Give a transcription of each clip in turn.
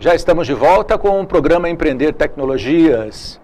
Já estamos de volta com o programa Empreender Tecnologias.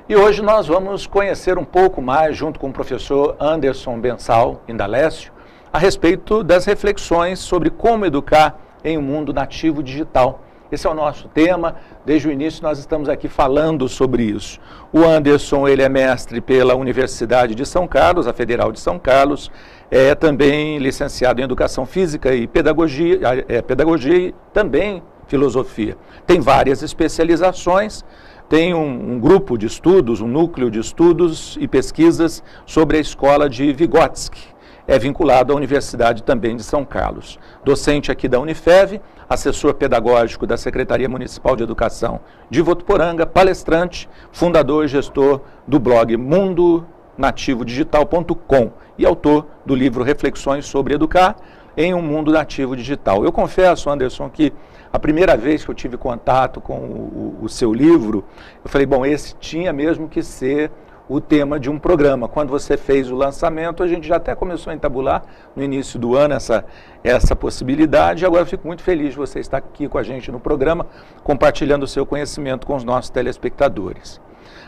E hoje nós vamos conhecer um pouco mais, junto com o professor Anderson Bensal, Indalécio, a respeito das reflexões sobre como educar em um mundo nativo digital. Esse é o nosso tema, desde o início nós estamos aqui falando sobre isso. O Anderson, ele é mestre pela Universidade de São Carlos, a Federal de São Carlos, é também licenciado em Educação Física e Pedagogia e também Filosofia. Tem várias especializações, tem um grupo de estudos, um núcleo de estudos e pesquisas sobre a escola de Vygotsky. É vinculado à Universidade também de São Carlos. Docente aqui da Unifev, assessor pedagógico da Secretaria Municipal de Educação de Votuporanga, palestrante, fundador e gestor do blog mundonativo-digital.com e autor do livro Reflexões sobre Educar em um Mundo Nativo Digital. Eu confesso, Anderson, que a primeira vez que eu tive contato com o seu livro, eu falei, bom, esse tinha mesmo que ser o tema de um programa. Quando você fez o lançamento, a gente já até começou a entabular no início do ano essa possibilidade. Agora eu fico muito feliz de você estar aqui com a gente no programa, compartilhando o seu conhecimento com os nossos telespectadores.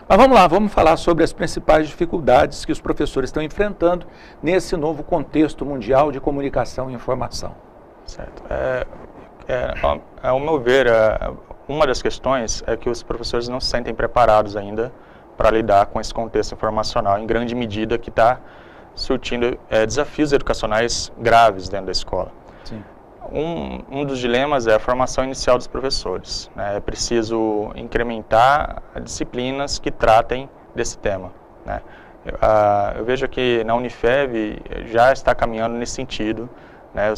Mas vamos lá, vamos falar sobre as principais dificuldades que os professores estão enfrentando nesse novo contexto mundial de comunicação e informação. Certo. Ao meu ver, uma das questões é que os professores não se sentem preparados ainda para lidar com esse contexto informacional, em grande medida, que está surtindo desafios educacionais graves dentro da escola. Sim. Um dos dilemas é a formação inicial dos professores, né? É preciso incrementar disciplinas que tratem desse tema, né? Eu vejo que na Unifev já está caminhando nesse sentido, né?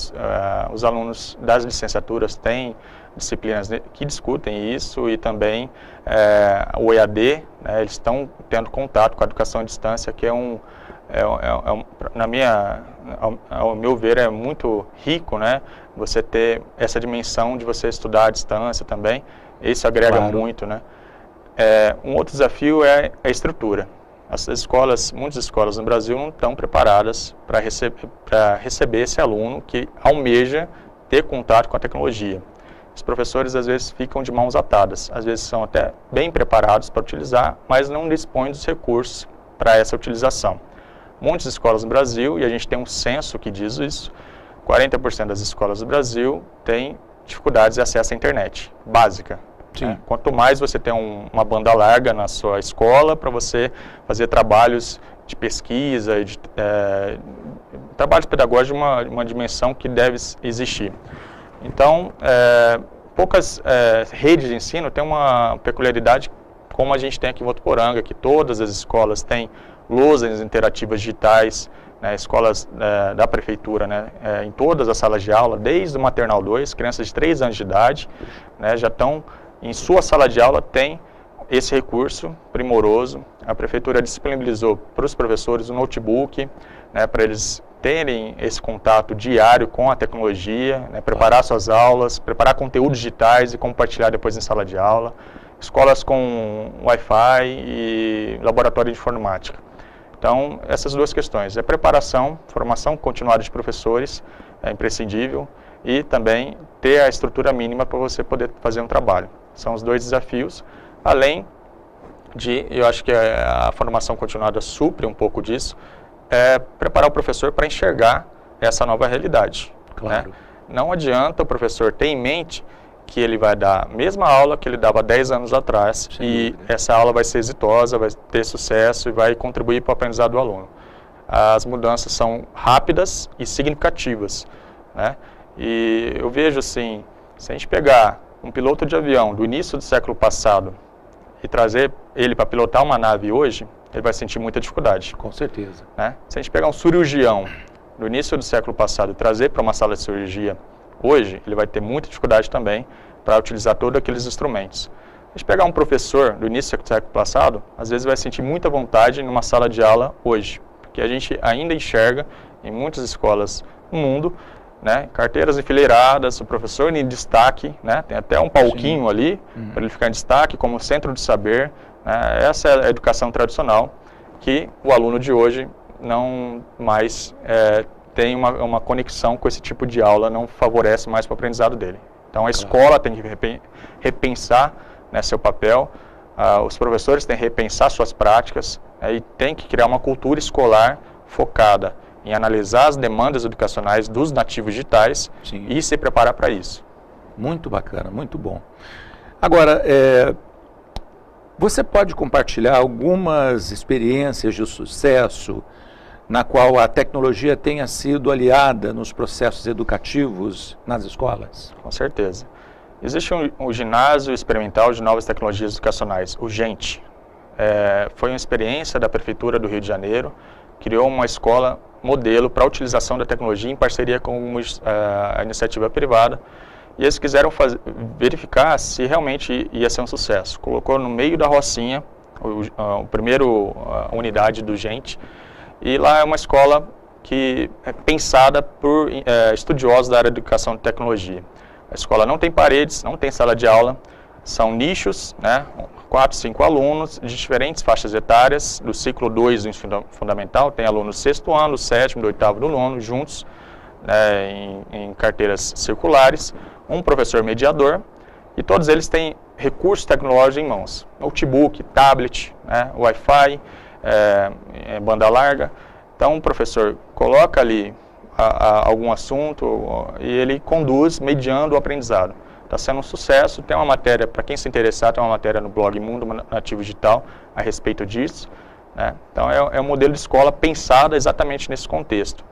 Os alunos das licenciaturas têm disciplinas que discutem isso e também o EAD, né? Eles estão tendo contato com a educação à distância, que ao meu ver, é muito rico, né? Você ter essa dimensão de você estudar à distância também, isso agrega muito, né? Um outro desafio é a estrutura. Muitas escolas no Brasil não estão preparadas para receber esse aluno que almeja ter contato com a tecnologia. Os professores às vezes ficam de mãos atadas, às vezes são até bem preparados para utilizar, mas não dispõem dos recursos para essa utilização. Muitas escolas no Brasil, e a gente tem um censo que diz isso, 40% das escolas do Brasil têm dificuldades de acesso à internet básica. Né? Quanto mais você tem uma banda larga na sua escola para você fazer trabalhos de pesquisa, trabalhos pedagógicos de uma dimensão que deve existir. Então, poucas redes de ensino têm uma peculiaridade como a gente tem aqui em Votuporanga, que todas as escolas têm lousas interativas digitais, né, escolas da prefeitura, né, em todas as salas de aula, desde o maternal 2, crianças de 3 anos de idade, né, já estão em sua sala de aula, tem esse recurso primoroso. A prefeitura disponibilizou para os professores um notebook, né, para eles terem esse contato diário com a tecnologia, né, preparar suas aulas, preparar conteúdos digitais e compartilhar depois em sala de aula. Escolas com Wi-Fi e laboratório de informática. Então, essas duas questões, preparação, formação continuada de professores, é imprescindível, e também ter a estrutura mínima para você poder fazer um trabalho. São os dois desafios, além de, eu acho que a formação continuada supre um pouco disso, preparar o professor para enxergar essa nova realidade. Claro. Né? Não adianta o professor ter em mente que ele vai dar a mesma aula que ele dava 10 anos atrás, e essa aula vai ser exitosa, vai ter sucesso e vai contribuir para o aprendizado do aluno. As mudanças são rápidas e significativas, né? E eu vejo assim, se a gente pegar um piloto de avião do início do século passado e trazer ele para pilotar uma nave hoje, ele vai sentir muita dificuldade. Com certeza. Né? Se a gente pegar um cirurgião do início do século passado e trazer para uma sala de cirurgia hoje, ele vai ter muita dificuldade também para utilizar todos aqueles instrumentos. Se a gente pegar um professor do início do século passado, às vezes vai sentir muita vontade numa sala de aula hoje, porque a gente ainda enxerga em muitas escolas no mundo, né, carteiras enfileiradas, o professor em destaque, né, tem até um palquinho ali para ele ficar em destaque como centro de saber. Né, essa é a educação tradicional que o aluno de hoje não mais tem uma conexão com esse tipo de aula, não favorece mais para o aprendizado dele. Então a escola tem que repensar, né, seu papel, os professores têm que repensar suas práticas, e tem que criar uma cultura escolar focada em analisar as demandas educacionais dos nativos digitais. Sim. E se preparar para isso. Muito bacana, muito bom. Agora, você pode compartilhar algumas experiências de sucesso na qual a tecnologia tenha sido aliada nos processos educativos nas escolas? Com certeza. Existe um ginásio experimental de novas tecnologias educacionais, o GENT. Foi uma experiência da Prefeitura do Rio de Janeiro, criou uma escola modelo para a utilização da tecnologia em parceria com a iniciativa privada, e eles quiseram verificar se realmente ia ser um sucesso. Colocou no meio da Rocinha, a primeira unidade do GENT, e lá é uma escola que é pensada por estudiosos da área de educação e tecnologia. A escola não tem paredes, não tem sala de aula, são nichos, né, 4, 5 alunos de diferentes faixas etárias, do ciclo 2 do ensino fundamental, tem alunos do 6º ano, do 7º, do 8º, do 9º, juntos, né, em carteiras circulares, um professor mediador, e todos eles têm recursos tecnológicos em mãos, notebook, tablet, né, Wi-Fi, banda larga. Então o professor coloca ali algum assunto e ele conduz mediando o aprendizado. Está sendo um sucesso, tem uma matéria, para quem se interessar, tem uma matéria no blog Mundo Nativo Digital a respeito disso, né? Então é um modelo de escola pensado exatamente nesse contexto.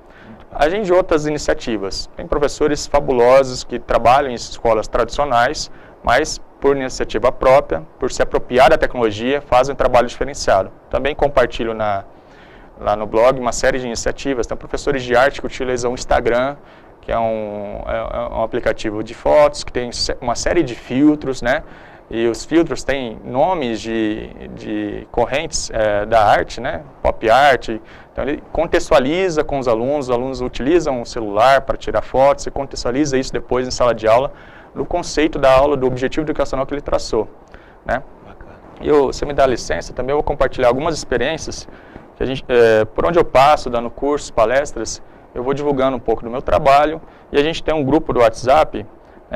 A gente de outras iniciativas, tem professores fabulosos que trabalham em escolas tradicionais, mas por iniciativa própria, por se apropriar da tecnologia, fazem um trabalho diferenciado. Também compartilho lá no blog uma série de iniciativas. Tem professores de arte que utilizam o Instagram, que é um aplicativo de fotos, que tem uma série de filtros, né? E os filtros têm nomes de correntes da arte, né? Pop art. Então ele contextualiza com os alunos utilizam o celular para tirar fotos, e contextualiza isso depois em sala de aula, do conceito da aula, do objetivo educacional que ele traçou, né? E você me dá licença, também eu vou compartilhar algumas experiências que a gente, por onde eu passo, dando cursos, palestras, eu vou divulgando um pouco do meu trabalho, e a gente tem um grupo do WhatsApp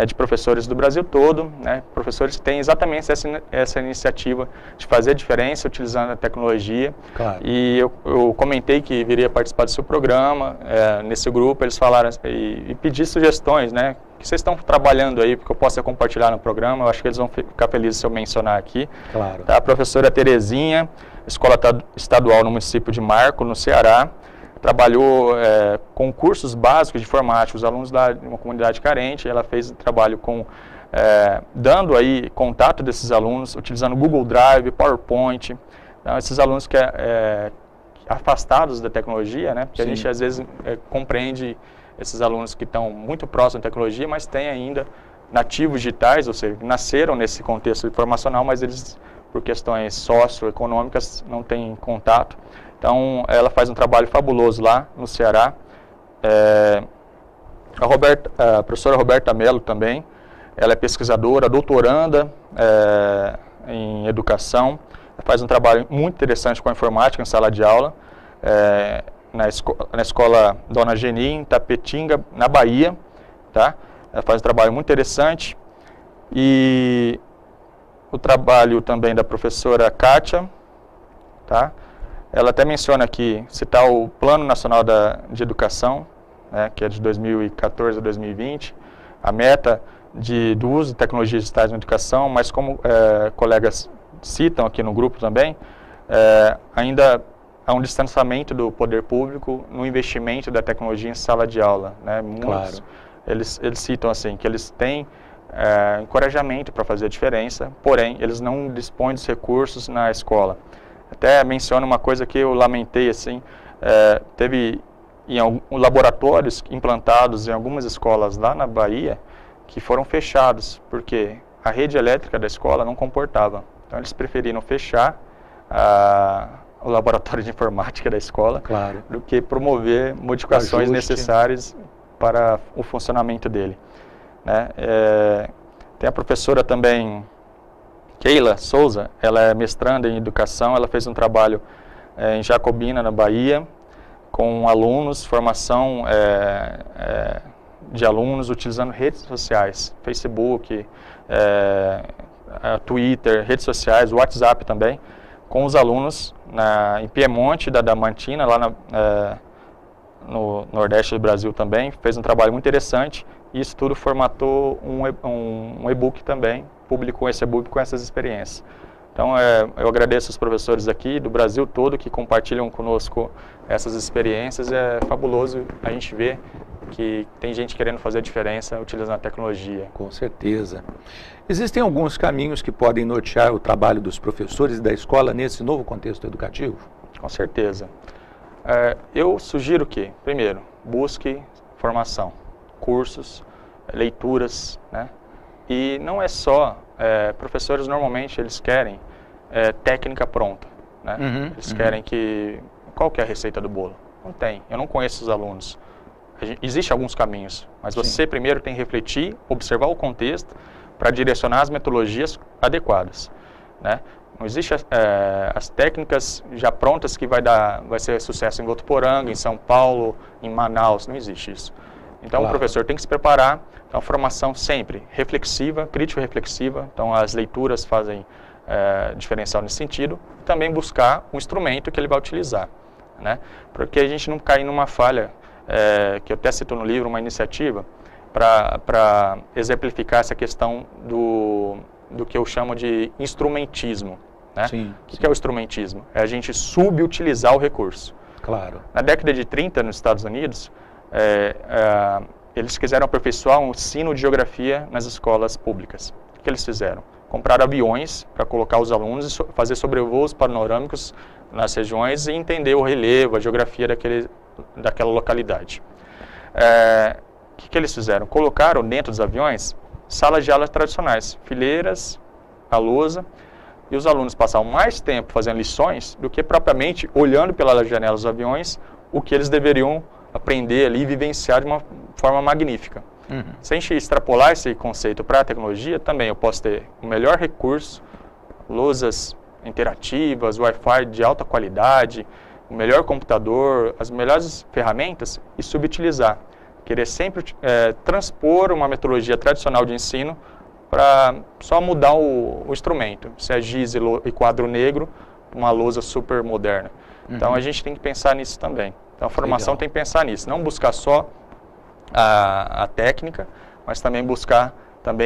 de professores do Brasil todo, né, professores que têm exatamente essa iniciativa de fazer a diferença utilizando a tecnologia. Claro. E eu comentei que viria participar do seu programa, nesse grupo, eles falaram e pedir sugestões, né, que vocês estão trabalhando aí, porque eu possa compartilhar no programa, eu acho que eles vão ficar felizes se eu mencionar aqui. Claro. Tá, a professora Terezinha, escola estadual no município de Marco, no Ceará, trabalhou com cursos básicos de informática, os alunos de uma comunidade carente. Ela fez trabalho dando aí contato desses alunos, utilizando Google Drive, PowerPoint. Então, esses alunos que afastados da tecnologia, né? Porque Sim. A gente às vezes compreende esses alunos que estão muito próximos da tecnologia, mas têm ainda nativos digitais, ou seja, nasceram nesse contexto informacional, mas eles, por questões socioeconômicas, não têm contato. Então, ela faz um trabalho fabuloso lá no Ceará. A professora Roberta Mello também, ela é pesquisadora, doutoranda em educação, ela faz um trabalho muito interessante com a informática em sala de aula, na escola Dona Geni, em Tapetinga, na Bahia, tá? Ela faz um trabalho muito interessante. E o trabalho também da professora Kátia, tá? Ela até menciona aqui, citar o Plano Nacional de Educação, né, que é de 2014 a 2020, a meta do uso de tecnologias digitais na educação, mas como colegas citam aqui no grupo também, ainda há um distanciamento do poder público no investimento da tecnologia em sala de aula, né? Muitos, claro. Eles citam assim, que eles têm encorajamento para fazer a diferença, porém, eles não dispõem dos recursos na escola. Até menciono uma coisa que eu lamentei, assim, teve laboratórios implantados em algumas escolas lá na Bahia que foram fechados, porque a rede elétrica da escola não comportava. Então eles preferiram fechar o laboratório de informática da escola, claro, do que promover modificações necessárias para o funcionamento dele, né? Tem a professora também, Keila Souza, ela é mestranda em educação, ela fez um trabalho em Jacobina, na Bahia, com alunos, formação de alunos utilizando redes sociais, Facebook, Twitter, redes sociais, WhatsApp também, com os alunos em Piemonte, da Damantina, lá no Nordeste do Brasil também, fez um trabalho muito interessante, e isso tudo formatou um e-book também, publicou esse e-book com essas experiências. Então, eu agradeço os professores aqui do Brasil todo que compartilham conosco essas experiências. É fabuloso a gente ver que tem gente querendo fazer a diferença utilizando a tecnologia. Com certeza. Existem alguns caminhos que podem nortear o trabalho dos professores e da escola nesse novo contexto educativo? Com certeza. Eu sugiro que, primeiro, busque formação, cursos, leituras, né? E não é só, professores normalmente eles querem técnica pronta, né? Eles querem qual que é a receita do bolo? Não tem, eu não conheço os alunos. Existem alguns caminhos, mas você primeiro tem que refletir, observar o contexto para direcionar as metodologias adequadas, né? Não existe as técnicas já prontas que vai ser sucesso em Votuporanga, em São Paulo, em Manaus, não existe isso. Então, claro, o professor tem que se preparar. Então, a formação sempre reflexiva, crítico-reflexiva. Então, as leituras fazem diferencial nesse sentido. Também buscar um instrumento que ele vai utilizar, né? Porque a gente não cair numa falha, que eu até cito no livro, uma iniciativa para exemplificar essa questão do que eu chamo de instrumentismo, né? Sim, o que é o instrumentismo? É a gente subutilizar o recurso. Claro. Na década de 30, nos Estados Unidos, eles quiseram aperfeiçoar um ensino de geografia nas escolas públicas. O que eles fizeram? Compraram aviões para colocar os alunos e fazer sobrevoos panorâmicos nas regiões e entender o relevo, a geografia daquela localidade. O que eles fizeram? Colocaram dentro dos aviões salas de aula tradicionais, fileiras, a lousa, e os alunos passavam mais tempo fazendo lições do que propriamente olhando pela janela dos aviões o que eles deveriam aprender ali e vivenciar de uma forma magnífica. Se a gente extrapolar esse conceito para a tecnologia, também eu posso ter o melhor recurso, lousas interativas, Wi-Fi de alta qualidade, o melhor computador, as melhores ferramentas e subutilizar. Querer sempre transpor uma metodologia tradicional de ensino para só mudar o instrumento, se é giz e quadro negro, uma lousa super moderna. Então a gente tem que pensar nisso também. Então a formação tem que pensar nisso, não buscar só a técnica, mas também buscar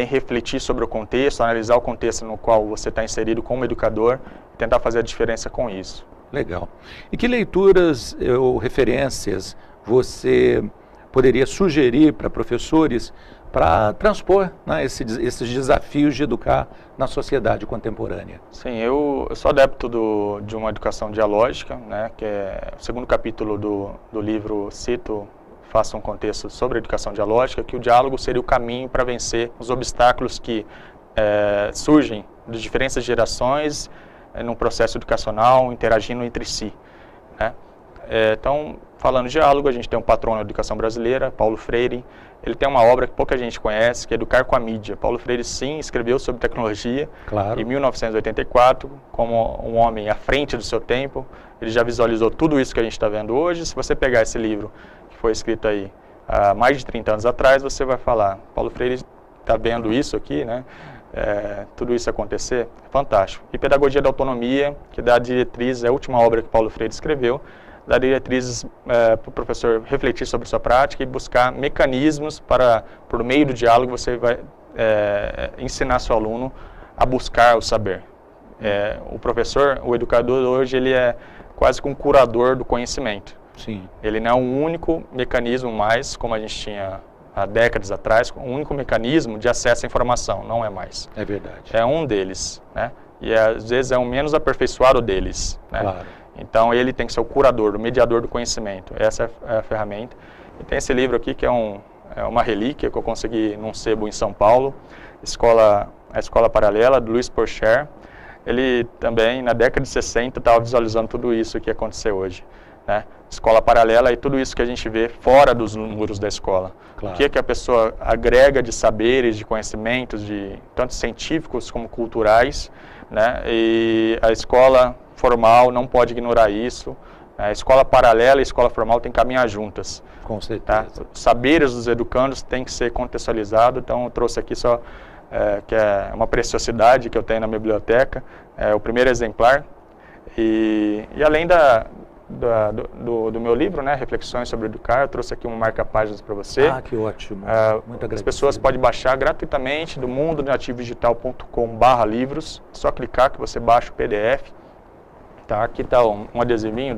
refletir sobre o contexto, analisar o contexto no qual você está inserido como educador e tentar fazer a diferença com isso. Legal. E que leituras ou referências você poderia sugerir para professores para transpor, né, esses desafios de educar na sociedade contemporânea? Sim, eu sou adepto de uma educação dialógica, né, que é o segundo capítulo do livro, cito, faça um contexto sobre a educação dialógica, que o diálogo seria o caminho para vencer os obstáculos que surgem de diferentes gerações num processo educacional, interagindo entre si, né? Então, falando de diálogo, a gente tem um patrono da educação brasileira, Paulo Freire. Ele tem uma obra que pouca gente conhece, que é Educar com a Mídia. Paulo Freire, sim, escreveu sobre tecnologia. Claro. Em 1984, como um homem à frente do seu tempo. Ele já visualizou tudo isso que a gente está vendo hoje. Se você pegar esse livro, que foi escrito aí há mais de 30 anos atrás, você vai falar, Paulo Freire está vendo isso aqui, né? Tudo isso acontecer, fantástico. E Pedagogia da Autonomia, que dá diretrizes, é a última obra que Paulo Freire escreveu, dá diretrizes para o professor refletir sobre sua prática e buscar mecanismos para, por meio do diálogo, você vai ensinar seu aluno a buscar o saber. O professor, o educador hoje, ele é quase que um curador do conhecimento. Sim. Ele não é um único mecanismo mais, como a gente tinha há décadas atrás, um único mecanismo de acesso à informação, não é mais. É verdade. É um deles, né? E às vezes é um menos aperfeiçoado deles, né? Claro. Então ele tem que ser o curador, o mediador do conhecimento. Essa é a ferramenta. E tem esse livro aqui que é uma relíquia que eu consegui num sebo em São Paulo, a Escola Paralela, do Luiz Porcher. Ele também, na década de 60, estava visualizando tudo isso que aconteceu hoje, né? Escola paralela e tudo isso que a gente vê fora dos muros da escola. Claro. O que a pessoa agrega de saberes, de conhecimentos, tanto científicos como culturais, né? E a escola formal não pode ignorar isso, A escola paralela e a escola formal tem que caminhar juntas. Com certeza. Tá? Os saberes dos educandos têm que ser contextualizados, então eu trouxe aqui só, que é uma preciosidade que eu tenho na minha biblioteca, o primeiro exemplar. E além do meu livro, né, Reflexões sobre Educar, eu trouxe aqui uma marca-páginas para você. Ah, que ótimo. Muito agradecido. As pessoas podem baixar gratuitamente do mundonativodigital.com/livros. É só clicar que você baixa o PDF. Tá? Aqui está um adesivinho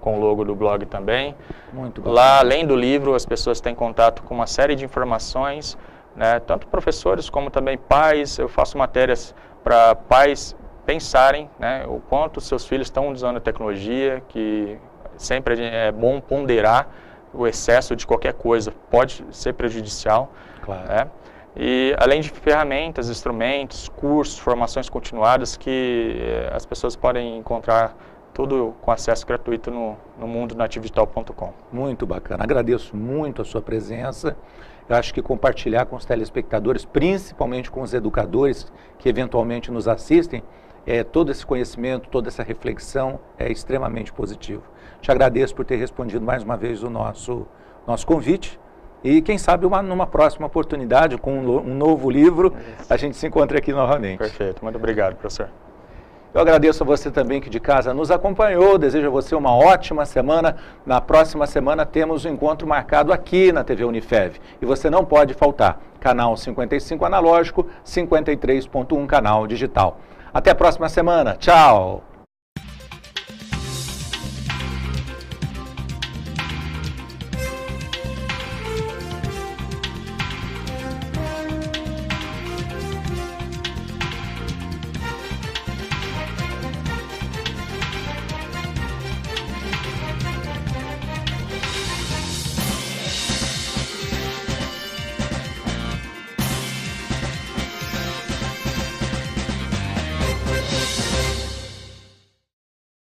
com o logo do blog também. Muito bom. Lá, além do livro, as pessoas têm contato com uma série de informações, né, tanto professores como também pais. Eu faço matérias para pais pensarem, né, o quanto seus filhos estão usando a tecnologia, que sempre é bom ponderar o excesso de qualquer coisa, pode ser prejudicial. Claro. Né? E além de ferramentas, instrumentos, cursos, formações continuadas que as pessoas podem encontrar tudo com acesso gratuito no mundonativodigital.com. Muito bacana. Agradeço muito a sua presença. Eu acho que compartilhar com os telespectadores, principalmente com os educadores que eventualmente nos assistem, todo esse conhecimento, toda essa reflexão é extremamente positivo. Te agradeço por ter respondido mais uma vez o nosso convite. E quem sabe numa próxima oportunidade, com um novo livro, a gente se encontra aqui novamente. Perfeito. Muito obrigado, professor. Eu agradeço a você também que de casa nos acompanhou, desejo a você uma ótima semana. Na próxima semana temos um encontro marcado aqui na TV Unifev. E você não pode faltar, canal 55 analógico, 53.1 canal digital. Até a próxima semana. Tchau!